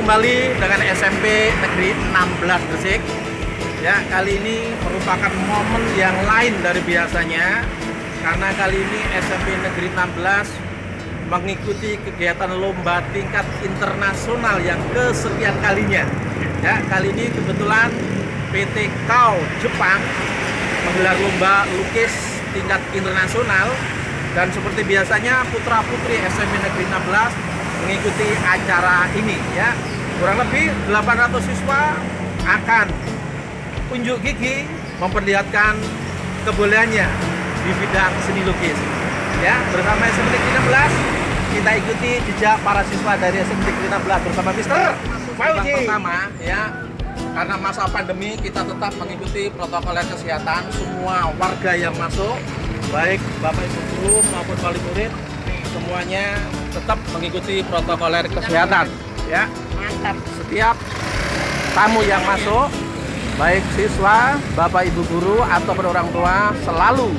kembali dengan SMP Negeri 16 Gresik. Ya, kali ini merupakan momen yang lain dari biasanya karena kali ini SMP Negeri 16 mengikuti kegiatan lomba tingkat internasional yang kesekian kalinya. Ya, kali ini kebetulan PT KAO Jepang menggelar lomba lukis tingkat internasional dan seperti biasanya putra-putri SMP Negeri 16 mengikuti acara ini ya. Kurang lebih 800 siswa akan unjuk gigi memperlihatkan kebolehannya di bidang seni lukis. Ya, bersama SMP Negeri 16 kita ikuti jejak para siswa dari SMP Negeri 16 bersama Mister Fauji. Pertama ya, karena masa pandemi kita tetap mengikuti protokol kesehatan. Semua warga yang masuk, baik Bapak Ibu guru maupun wali murid, semuanya tetap mengikuti protokol kesehatan ya. Mantap. Setiap tamu yang masuk, baik siswa, Bapak Ibu guru ataupun orang tua, selalu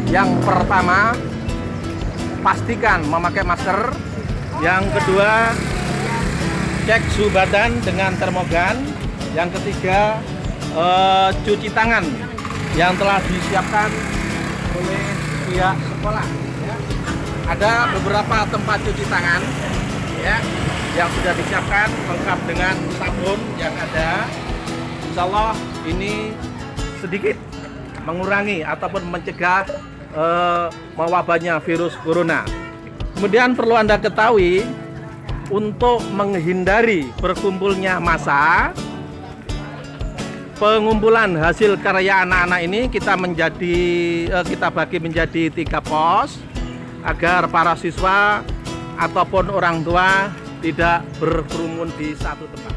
yang pertama pastikan memakai masker. Yang kedua, cek suhu badan dengan termogan. Yang ketiga, cuci tangan yang telah disiapkan oleh pihak sekolah. Ada beberapa tempat cuci tangan ya yang sudah disiapkan lengkap dengan sabun yang ada. Insya Allah ini sedikit mengurangi ataupun mencegah mewabahnya virus corona. Kemudian perlu Anda ketahui, untuk menghindari berkumpulnya massa, pengumpulan hasil karya anak-anak ini kita bagi menjadi 3 pos agar para siswa ataupun orang tua tidak berkerumun di satu tempat.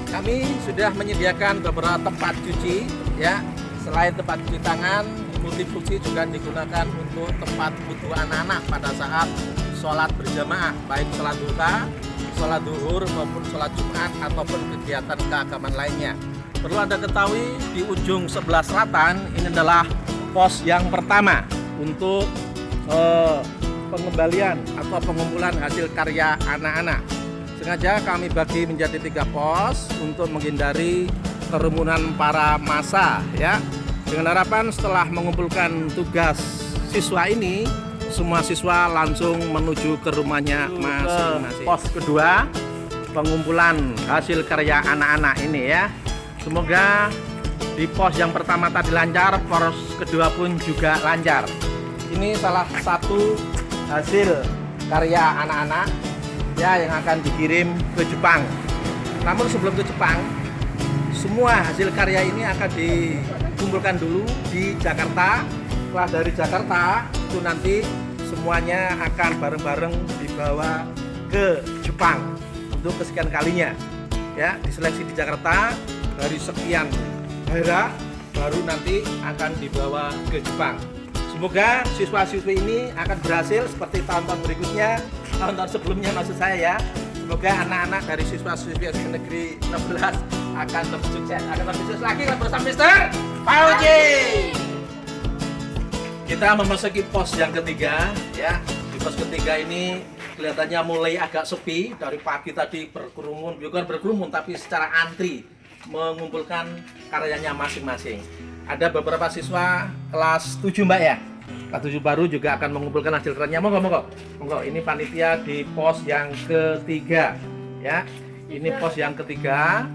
Kami sudah menyediakan beberapa tempat cuci ya. Selain tempat cuci tangan, multifungsi juga digunakan untuk tempat wudhu anak-anak pada saat sholat berjamaah, baik sholat duha, sholat duhur maupun sholat Jumat ataupun kegiatan keagamaan lainnya. Perlu Anda ketahui, di ujung sebelah selatan ini adalah pos yang pertama untuk pengembalian atau pengumpulan hasil karya anak-anak. Sengaja kami bagi menjadi 3 pos untuk menghindari kerumunan para massa ya. Dengan harapan setelah mengumpulkan tugas siswa ini, semua siswa langsung menuju ke rumahnya masing-masing. Pos kedua, pengumpulan hasil karya anak-anak ini ya. Semoga di pos yang pertama tadi lancar, pos kedua pun juga lancar. Ini salah satu hasil karya anak-anak ya yang akan dikirim ke Jepang. Namun sebelum ke Jepang, semua hasil karya ini akan dikumpulkan dulu di Jakarta. Setelah dari Jakarta itu nanti semuanya akan bareng-bareng dibawa ke Jepang untuk kesekian kalinya. Ya, diseleksi di Jakarta dari sekian daerah baru nanti akan dibawa ke Jepang. Semoga siswa-siswi ini akan berhasil seperti tahun-tahun berikutnya, tahun-tahun sebelumnya maksud saya ya. Semoga anak-anak dari siswa-siswi SMP Negeri 16 akan lebih sukses, lagi bersama Mister Fauji. Kita memasuki pos yang ketiga ya. Di pos ketiga ini kelihatannya mulai agak sepi. Dari pagi tadi berkerumun, bukan berkerumun tapi secara antri mengumpulkan karyanya masing-masing. Ada beberapa siswa kelas 7 Mbak ya. Kelas 7 baru juga akan mengumpulkan hasil karyanya. Monggo. Ini panitia di pos yang ketiga ya. Ini pos yang ketiga.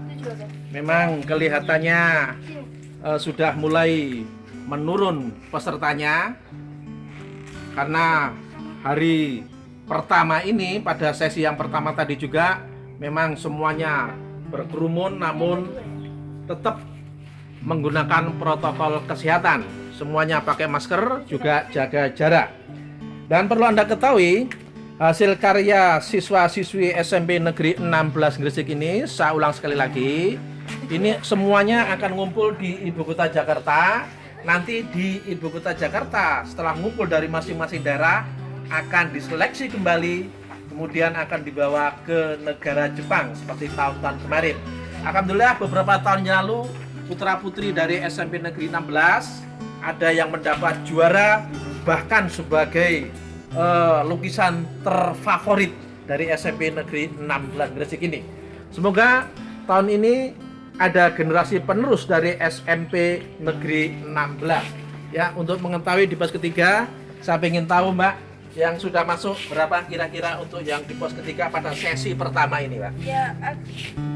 Memang kelihatannya sudah mulai menurun pesertanya karena hari pertama ini, pada sesi yang pertama tadi juga memang semuanya berkerumun namun tetap menggunakan protokol kesehatan. Semuanya pakai masker, juga jaga jarak. Dan perlu Anda ketahui, hasil karya siswa-siswi SMP Negeri 16 Gresik ini, saya ulang sekali lagi, ini semuanya akan ngumpul di Ibu Kota Jakarta. Nanti di Ibu Kota Jakarta setelah ngumpul dari masing-masing daerah akan diseleksi kembali kemudian akan dibawa ke negara Jepang seperti tahun-tahun kemarin. Alhamdulillah beberapa tahun yang lalu putra-putri dari SMP Negeri 16 ada yang mendapat juara, bahkan sebagai lukisan terfavorit dari SMP Negeri 16 Gresik ini. Semoga tahun ini ada generasi penerus dari SMP Negeri 16. Ya, untuk mengetahui di pos ketiga, saya ingin tahu Mbak, yang sudah masuk berapa kira-kira untuk yang di pos ketiga pada sesi pertama ini, Pak? Ya,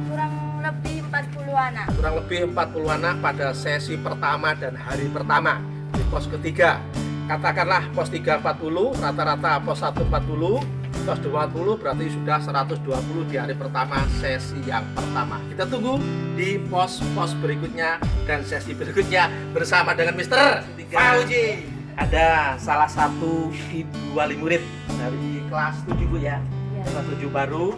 kurang lebih 40 anak. Kurang lebih 40 anak pada sesi pertama dan hari pertama di pos ketiga. Katakanlah pos 3 40, rata-rata pos 1 40, pos 20 berarti sudah 120 di hari pertama sesi yang pertama. Kita tunggu di pos-pos berikutnya dan sesi berikutnya bersama dengan Mr. Fauji. Ada salah satu ibu wali murid dari kelas 7 Bu ya, kelas 7 baru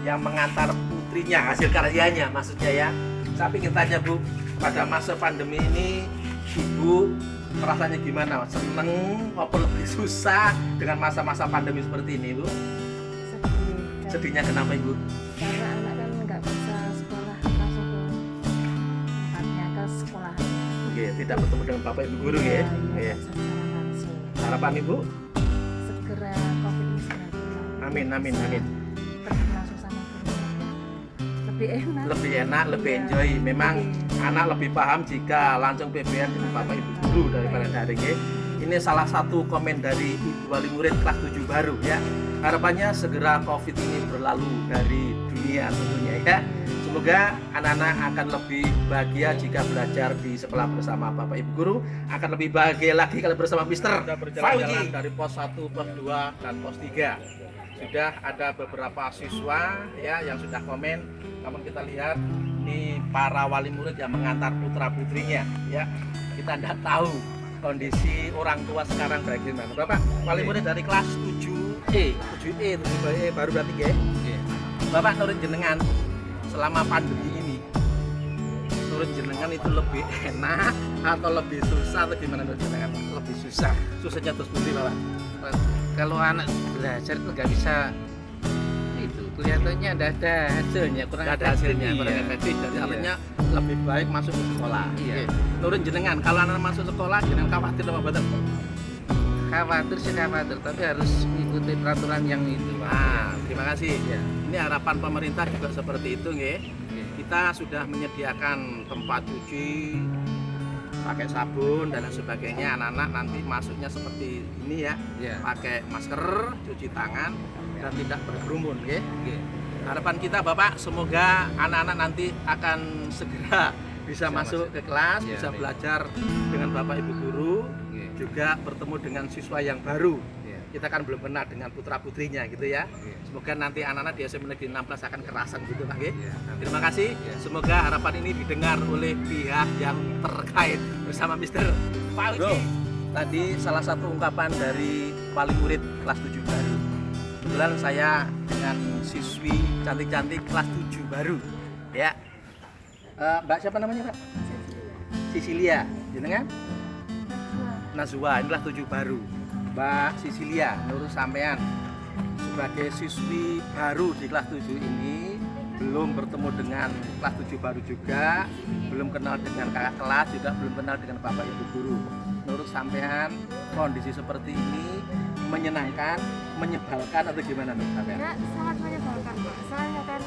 yang mengantar putrinya, hasil karyanya maksudnya ya. Saya ingin tanya Bu, pada masa pandemi ini Ibu rasanya gimana? Seneng maupun lebih susah dengan masa-masa pandemi seperti ini Bu? Sedih. Sedihnya kenapa Ibu? Karena anak kan nggak bisa sekolah langsung ke sekolah. Oke, tidak bertemu dengan Bapak Ibu guru ya? Iya. Langsung. Harapan Ibu? Segera COVID ini segera keluar. Amin, amin, amin. Pergi langsung sama gurunya. Lebih enak. Lebih enak, lebih Iya. enjoy. Memang Lebih. anak lebih paham jika langsung PBN dengan Bapak Ibu guru daripada daring ya. Ini salah satu komen dari Ibu wali murid kelas 7 baru ya. Harapannya segera COVID ini berlalu dari dunia tentunya ya. Semoga anak-anak akan lebih bahagia jika belajar di sekolah bersama Bapak Ibu guru, akan lebih bahagia lagi kalau bersama Mister Fauji dari pos 1, pos 2 dan pos 3. Sudah ada beberapa siswa ya yang sudah komen. Namun kita lihat ini para wali murid yang mengantar putra-putrinya ya. Kita tidak tahu kondisi orang tua sekarang bagaimana. Bapak wali murid dari kelas 7E, 7E baru berarti ya. Bapak nurut jenengan selama pandemi ini, nurut jenengan itu lebih enak atau lebih susah atau gimana nurut jenengan? Lebih susah. Susahnya terus budi Bapak. Kalau anak belajar itu nggak bisa itu kelihatannya ada hasilnya kurang Nggak ada hasilnya, kurang iya. efektif. Jadi Iya. artinya lebih baik masuk ke sekolah. Iya. Oke. Nurut jenengan kalau anak masuk sekolah jangan khawatir sama badan. Khawatir sih khawatir tapi harus mengikuti peraturan yang itu Pak. Nah, terima kasih. Iya. Ini harapan pemerintah juga seperti itu, nggih. Iya. Kita sudah menyediakan tempat cuci, pakai sabun dan lain sebagainya. Anak-anak nanti masuknya seperti ini ya, Iya. pakai masker, cuci tangan dan tidak berkerumun, nggih. Iya. Harapan kita Bapak, semoga anak-anak nanti akan segera bisa masuk ke kelas, Iya, bisa amin. belajar dengan Bapak Ibu guru, Iya. juga bertemu dengan siswa yang baru. Iya. Kita kan belum kenal dengan putra-putrinya gitu ya. Iya. Semoga nanti anak-anak di SMP Negeri 16 akan kerasan gitu Pak nggih. Iya. Terima kasih. Iya. Semoga harapan ini didengar oleh pihak yang terkait bersama Mr. Fauji. Bro, tadi salah satu ungkapan dari wali murid kelas 7 baru. Kebetulan saya dengan siswi cantik-cantik kelas 7 baru. Ya. Mbak siapa namanya, Pak? Sisilia. Jenengan? Nazwa, inilah 7 baru. Mbak Sisilia, menurut sampean sebagai siswi baru di kelas 7 ini, belum bertemu dengan kelas 7 baru juga, belum kenal dengan kakak kelas, juga belum kenal dengan Bapak Ibu guru. Menurut sampean kondisi seperti ini menyenangkan, menyebalkan atau gimana menurut sampean? Ya, sangat menyebalkan Pak. Soalnya kan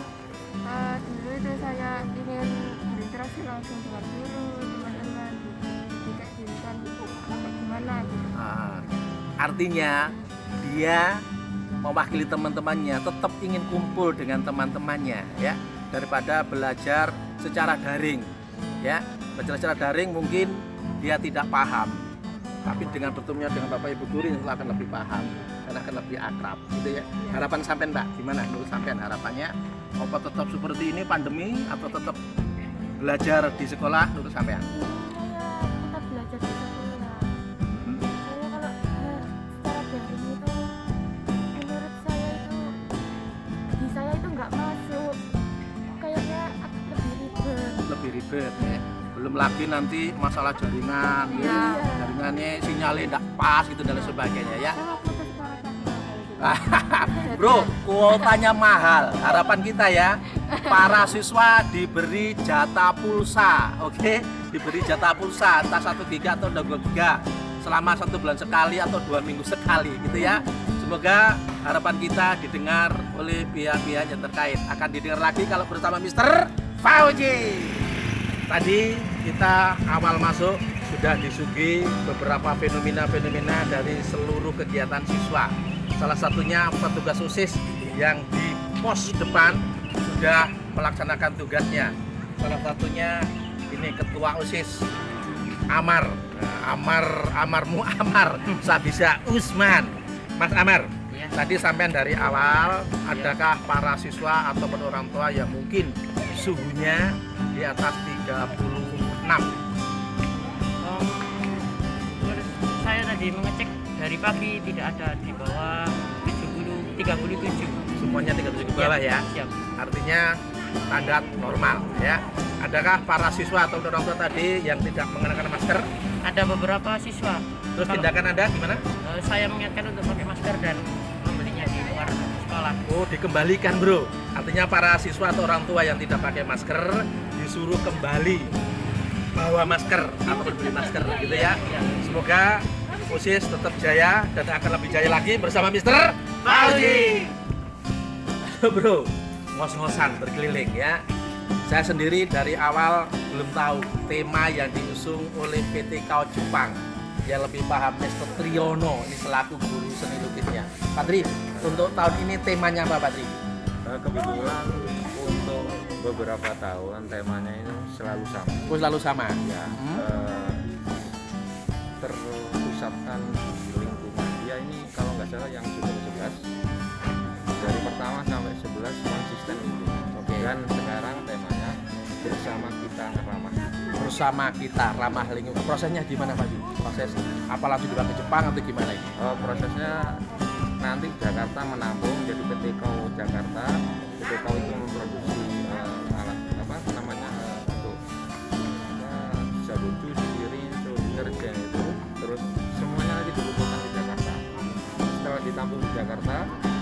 dulu itu saya ingin berinteraksi langsung dengan guru, teman-teman. Jika kan gimana gitu. Artinya dia mewakili teman-temannya, tetap ingin kumpul dengan teman-temannya ya, daripada belajar secara daring ya. Belajar secara daring mungkin dia tidak paham, tapi dengan bertemunya dengan Bapak Ibu guru insya Allah akan lebih paham dan akan lebih akrab gitu ya. Harapan sampean Mbak, gimana menurut sampean harapannya? Apa tetap seperti ini pandemi atau tetap belajar di sekolah menurut sampean? Saya tetap belajar di sekolah. Saya kalau secara daring itu, menurut saya itu di saya itu nggak masuk. Kayaknya lebih ribet. Lebih ribet ya. Belum lagi nanti masalah jaringan ya, Iya. jaringannya sinyalnya tidak pas gitu dan lain sebagainya ya. Saya waktu ke sekolah tadi Bro, kuotanya mahal. Harapan kita ya, para siswa diberi jatah pulsa, oke? Diberi jatah pulsa, entah 1 giga atau 2 giga selama 1 bulan sekali atau 2 minggu sekali, gitu ya. Semoga harapan kita didengar oleh pihak-pihak yang terkait. Akan didengar lagi kalau bersama Mr. Fauji. Tadi kita awal masuk sudah disuguhi beberapa fenomena-fenomena dari seluruh kegiatan siswa. Salah satunya petugas OSIS yang di pos depan sudah melaksanakan tugasnya. Salah satunya ini ketua OSIS Amar. Amarmu Amar, Sabisa Usman. Mas Amar, Ya. tadi sampean dari awal, adakah para siswa ataupun orang tua yang mungkin suhunya di atas 36? Saya tadi mengecek dari pagi tidak ada di bawah 37. Semuanya 37 ke bawah ya. Siap. Artinya standar normal ya. Adakah para siswa atau orang tua tadi yang tidak mengenakan masker? Ada beberapa siswa. Terus Kalau, tindakan Anda gimana? saya mengingatkan untuk pakai masker dan membelinya di luar sekolah. Oh, dikembalikan bro. Artinya para siswa atau orang tua yang tidak pakai masker disuruh kembali bawa masker atau beli masker gitu ya. Semoga OSIS tetap jaya dan akan lebih jaya lagi bersama Mr. Fauji. Bro, ngos-ngosan berkeliling ya. Saya sendiri dari awal belum tahu tema yang diusung oleh PT KAO Jepang. Yang lebih paham Mr. Triyono ini selaku guru seni lukisnya. Pak Tri, untuk tahun ini temanya apa Pak Tri? Kebetulan untuk beberapa tahun temanya itu selalu sama Oh, selalu sama. ya, terpusatkan di lingkungan dia ini kalau nggak salah yang sudah 11 dari pertama sampai 11 konsisten itu. Oke. Dan sekarang temanya bersama kita ramah. Bersama kita ramah lingkungan. Prosesnya gimana Pak Tri? Proses apa langsung dibawa ke Jepang atau gimana ini? Prosesnya nanti Jakarta menampung jadi PT KAO Jakarta. PT KAO itu memproduksi alat apa namanya untuk sabun cuci piring, deterjen itu, terus semuanya nanti dikumpulkan di Jakarta. Setelah ditampung di Jakarta,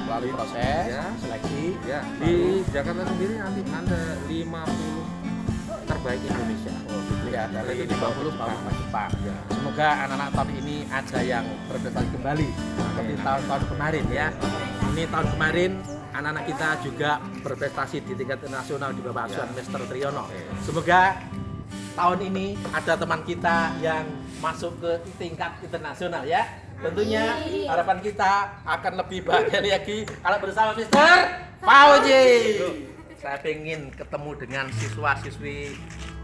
Melalui proses Ya. seleksi. ya di Jakarta sendiri nanti ada 50 terbaik Indonesia. Oh, gitu ya. Dari 50 baru ke Jepang. Ya. Semoga anak-anak tahun ini ada yang berprestasi kembali seperti tahun-tahun kemarin ya. Ini tahun kemarin anak-anak kita juga berprestasi di tingkat nasional di bawah asuhan Mr. Triyono. Semoga tahun ini ada teman kita yang masuk ke tingkat internasional ya. Tentunya harapan kita akan lebih bahagia lagi kalau bersama Mr. Fauji. Saya pengen ketemu dengan siswa-siswi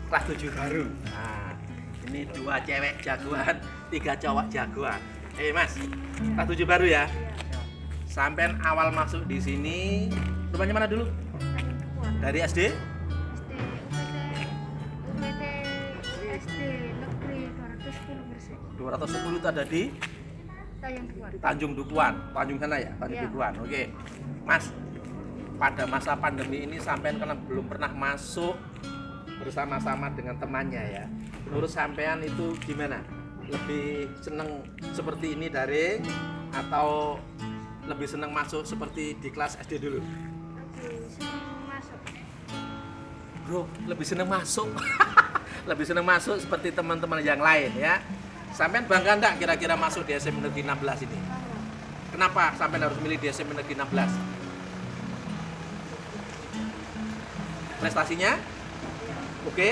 kelas 7 baru. Nah, ini 2 cewek jagoan, 3 cowok jagoan. Mas, kelas 7 baru ya? Sampai awal masuk di sini, rumahnya mana dulu? Dari SD? SD negeri 210 Gresik. 210 itu ada di Tanjung Dukuhan, Tanjung sana ya, Tanjung Iya. Dukuhan. Oke, Mas. Pada masa pandemi ini sampean karena belum pernah masuk bersama-sama dengan temannya ya. Menurut sampean itu gimana? Lebih seneng seperti ini daring atau lebih seneng masuk seperti di kelas SD dulu? Masuk. Bro, lebih seneng masuk. Lebih seneng masuk seperti teman-teman yang lain ya. Sampean bangga enggak kira-kira masuk di SMP Negeri 16 ini? Kenapa sampean harus milih di SMP Negeri 16? Prestasinya oke,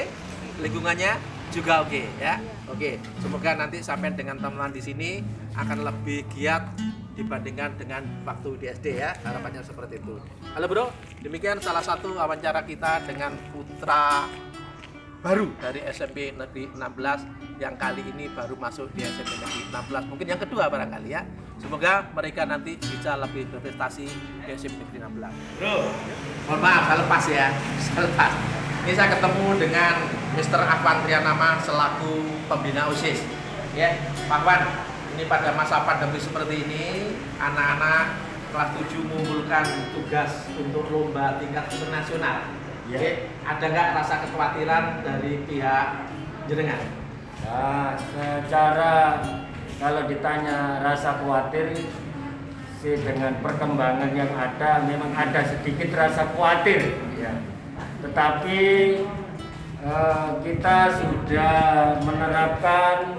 lingkungannya juga oke ya. Oke, semoga nanti sampean dengan teman-teman di sini akan lebih giat dibandingkan dengan waktu di SD ya. Harapannya seperti itu. Halo bro, demikian salah satu wawancara kita dengan putra baru dari SMP Negeri 16 yang kali ini baru masuk di SMP Negeri 16, mungkin yang kedua barangkali ya. Semoga mereka nanti bisa lebih berprestasi di SMP Negeri 16. Bro, mohon maaf saya lepas ya, saya lepas. Ini saya ketemu dengan Mr. Afwan Trianama selaku pembina OSIS. Ya, Pak Afwan, ini pada masa pandemi seperti ini, anak-anak kelas 7 mengumpulkan tugas untuk lomba tingkat internasional. Oke, ada nggak rasa kekhawatiran dari pihak jenengan? Nah, secara kalau ditanya rasa khawatir, dengan perkembangan yang ada memang ada sedikit rasa khawatir ya. Tetapi kita sudah menerapkan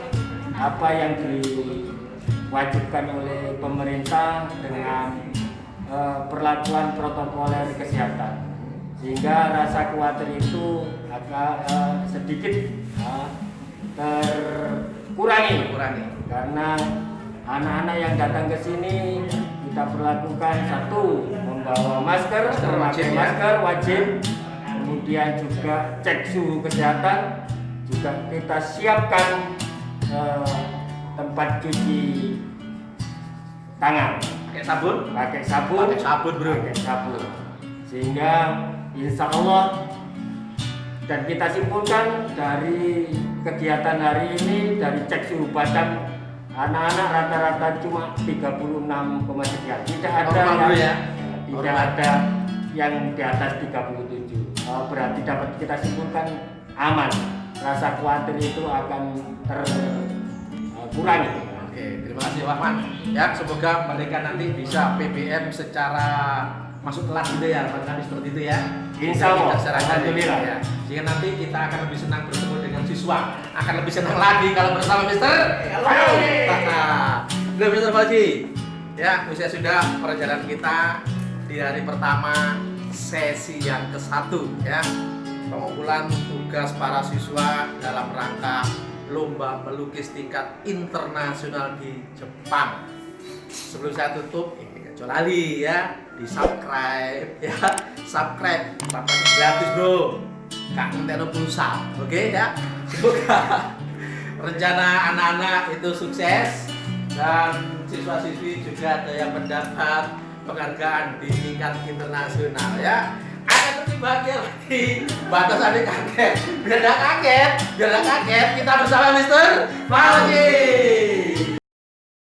apa yang diwajibkan oleh pemerintah dengan perlakuan protokoler kesehatan, sehingga rasa khawatir itu agak sedikit terkurangi karena anak-anak yang datang ke sini kita perlakukan satu membawa masker, memakai masker wajib, kemudian juga cek suhu kesehatan, juga kita siapkan tempat cuci tangan, pakai sabun bro, sehingga insya Allah, dan kita simpulkan dari kegiatan hari ini, dari cek suhu badan anak-anak rata-rata cuma 36,3, tidak ada yang di atas 37. Berarti dapat kita simpulkan aman, rasa khawatir itu akan terkurangi. Oke, terima kasih Pak Man. Ya, semoga mereka nanti bisa PBM secara masuk kelas gitu ya, nanti seperti itu ya. Insya Allah, alhamdulillah ya. Sehingga nanti kita akan lebih senang bertemu dengan siswa, akan lebih senang lagi kalau bersama Mister Mister Fauzi. Ya, usia sudah perjalanan kita di hari pertama sesi yang ke-1 ya. Pengumpulan tugas para siswa dalam rangka lomba melukis tingkat internasional di Jepang. Sebelum saya tutup, kecuali ya di subscribe ya, subscribe tanpa gratis bro, Kak Nintendo pulsa, oke ya. Semoga rencana anak-anak itu sukses dan siswa-siswi juga ada yang mendapat penghargaan di tingkat internasional ya. Akan lebih bahagia lagi, batasannya kaget, biar gak kaget, kita bersama Mister Fauzi.